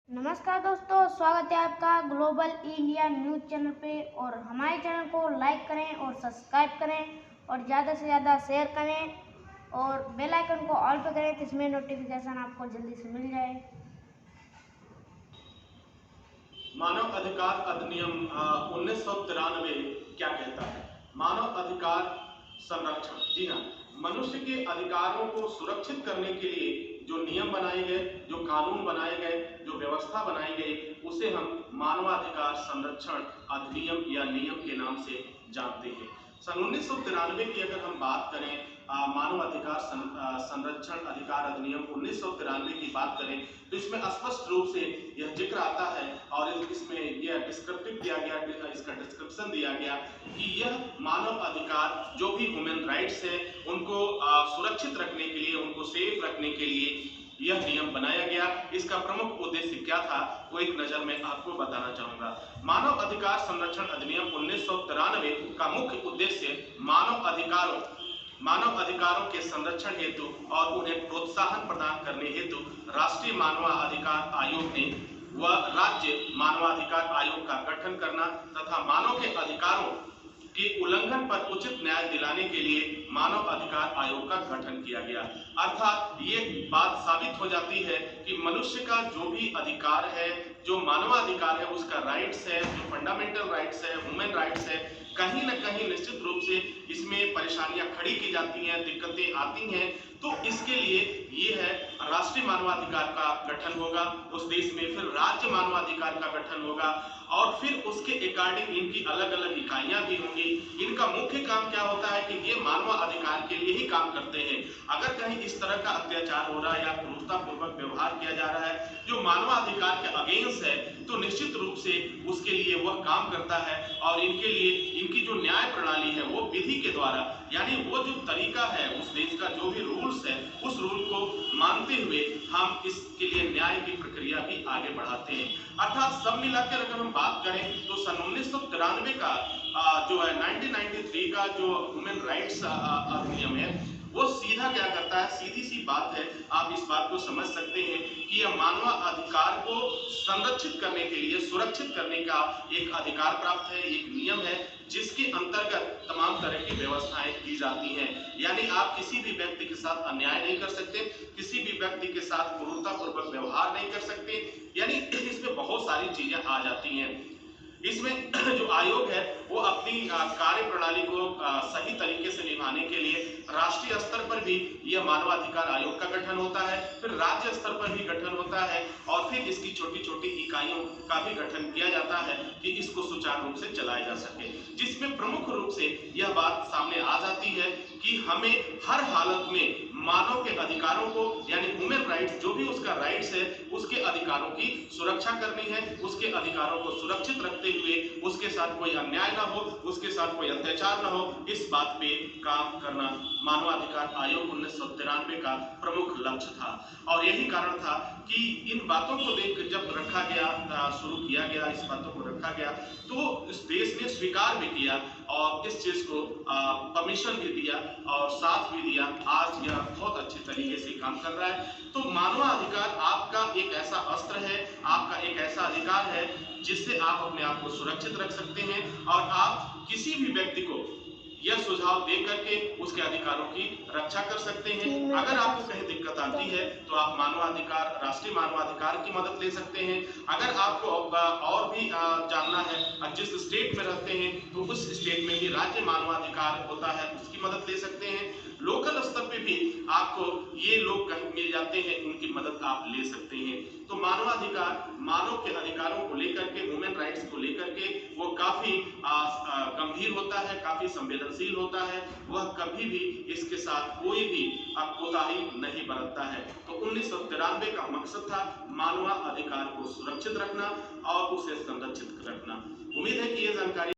नमस्कार दोस्तों, स्वागत है आपका ग्लोबल इंडिया न्यूज़ चैनल पे। और हमारे चैनल को लाइक करें और सब्सक्राइब करें और ज़्यादा से ज़्यादा शेयर करें और बेल आइकन को ऑल पे करें, जिसमें नोटिफिकेशन आपको जल्दी से मिल जाए। मानव अधिकार अधिनियम 1993 क्या कहता है? मानव अधिकार संरक्षण। जी हाँ, मनुष्य के अधिकारों को सुरक्षित करने के लिए जो नियम बनाए गए, जो कानून बनाए गए, जो व्यवस्था बनाई गई, उसे हम मानवाधिकार संरक्षण अधिनियम या नियम के नाम से जानते हैं। सन 1993 की अगर हम बात करें, मानव अधिकार संरक्षण अधिकार अधिनियम 1993 की बात करें, तो इसमें स्पष्ट रूप से यह जिक्र आता है और इसमें यह डिस्क्रिप्टिव दिया गया, इसका डिस्क्रिप्शन दिया गया कि यह मानव अधिकार जो भी ह्यूमन राइट्स है उनको सुरक्षित रखने के लिए, उनको सेफ रखने के लिए यह नियम बनाया गया। इसका प्रमुख उद्देश्य क्या था वो एक नजर में आपको बताना चाहूंगा। मानव अधिकार संरक्षण अधिनियम 1993 का मुख्य उद्देश्य मानव अधिकारों के संरक्षण हेतु और उन्हें प्रोत्साहन प्रदान करने हेतु राष्ट्रीय मानवाधिकार आयोग ने व राज्य मानवाधिकार आयोग का गठन करना तथा मानव के अधिकारों के उल्लंघन पर उचित न्याय दिलाने के लिए मानव अधिकार आयोग का गठन किया गया। अर्थात ये बात साबित हो जाती है कि मनुष्य का जो भी अधिकार है, जो मानवाधिकार है, उसका राइट्स है, जो फंडामेंटल राइट्स है, ह्यूमन राइट्स है, कहीं न कहीं निश्चित रूप से इसमें परेशानियां खड़ी की जाती हैं, दिक्कतें आती हैं। तो इसके लिए ये है राष्ट्रीय मानवाधिकार का गठन होगा, उस देश में फिर राज्य मानवाधिकार का गठन होगा और फिर उसके अकॉर्डिंग इनकी अलग अलग इकाइयां भी होंगी। इनका मुख्य काम क्या होता है कि ये मानवाधिकार के लिए ही काम करते हैं। अगर कहीं इस तरह का अत्याचार हो रहा है या क्रूरतापूर्वक व्यवहार किया जा रहा है जो मानवाधिकार के अगेंस्ट है, तो निश्चित रूप से उसके लिए वह काम करता है और इनके लिए इनकी जो न्याय प्रणाली है वो विधि के द्वारा, यानी वो जो तरीका है उस देश का जो भी रूल्स है उस रूल को मानते हुए हम इसके लिए न्याय की प्रक्रिया भी आगे बढ़ाते हैं। अर्थात सब मिलाकर अगर हम बात करें तो सन 1993 का जो है 1993 का जो ह्यूमन राइट्स अधिनियम है वो सीधा क्या करता है, सीधी सी बात है, आप इस बात को समझ सकते हैं कि यह मानवाधिकार को संरक्षित करने के लिए, सुरक्षित करने का एक अधिकार प्राप्त है, एक नियम है जिसके अंतर्गत तमाम तरह की व्यवस्थाएं की जाती हैं। यानी आप किसी भी व्यक्ति के साथ अन्याय नहीं कर सकते, किसी भी व्यक्ति के साथ क्रूरतापूर्वक व्यवहार नहीं कर सकते, यानी इसमें बहुत सारी चीजें आ जाती हैं। इसमें जो आयोग है वो अपनी कार्य प्रणाली को सही तरीके से निभाने के लिए राष्ट्रीय स्तर पर भी यह मानवाधिकार आयोग का गठन होता है, फिर राज्य स्तर पर भी गठन होता है और फिर इसकी छोटी छोटी इकाइयों का भी गठन किया जाता है कि इसको सुचारू रूप से चलाया जा सके। जिसमें प्रमुख रूप से यह बात सामने आ जाती है कि हमें हर हालत में मानव के अधिकारों को, यानी ह्यूमन राइट्स, जो भी उसका राइट्स है उसके अधिकारों की सुरक्षा करनी है, उसके अधिकारों को सुरक्षित रखते हुए उसके साथ कोई अन्याय ना हो, उसके साथ कोई अत्याचार ना हो, इस बात पे काम करना मानवाधिकार आयोग 1993 का प्रमुख लक्ष्य था। और यही कारण था कि इन बातों को लेकर जब रखा गया, शुरू किया गया, इस बातों को रखा गया तो इस देश ने स्वीकार भी किया और इस चीज को परमिशन भी दिया और साथ भी दिया। आज यह बहुत अच्छे तरीके से काम कर रहा है। तो मानवाधिकार आपका एक ऐसा अस्त्र है, आपका एक ऐसा अधिकार है जिससे आप अपने आप को सुरक्षित रख सकते हैं और आप किसी भी व्यक्ति को यह सुझाव दे करके उसके अधिकारों की रक्षा कर सकते हैं। अगर आपको कहीं दिक्कत आती है तो आप मानवाधिकार, राष्ट्रीय मानवाधिकार की मदद ले सकते हैं। अगर आपको और भी जानना है जिस स्टेट में रहते हैं तो उस स्टेट में भी राज्य मानवाधिकार होता है, उसकी मदद ले सकते हैं। लोकल स्तर पे भी आपको ये लोग कहीं मिल जाते हैं, उनकी मदद आप ले सकते हैं। तो मानवाधिकार, मानव के अधिकारों को लेकर के, ह्यूमन राइट्स को लेकर के वो काफी गंभीर होता है, काफी संवेदनशील होता है। वह कभी भी इसके साथ कोई भी कोताही नहीं बरतता है। तो 1993 का मकसद था मानवाधिकार को सुरक्षित रखना और उसे संरक्षित रखना। उम्मीद है कि ये जानकारी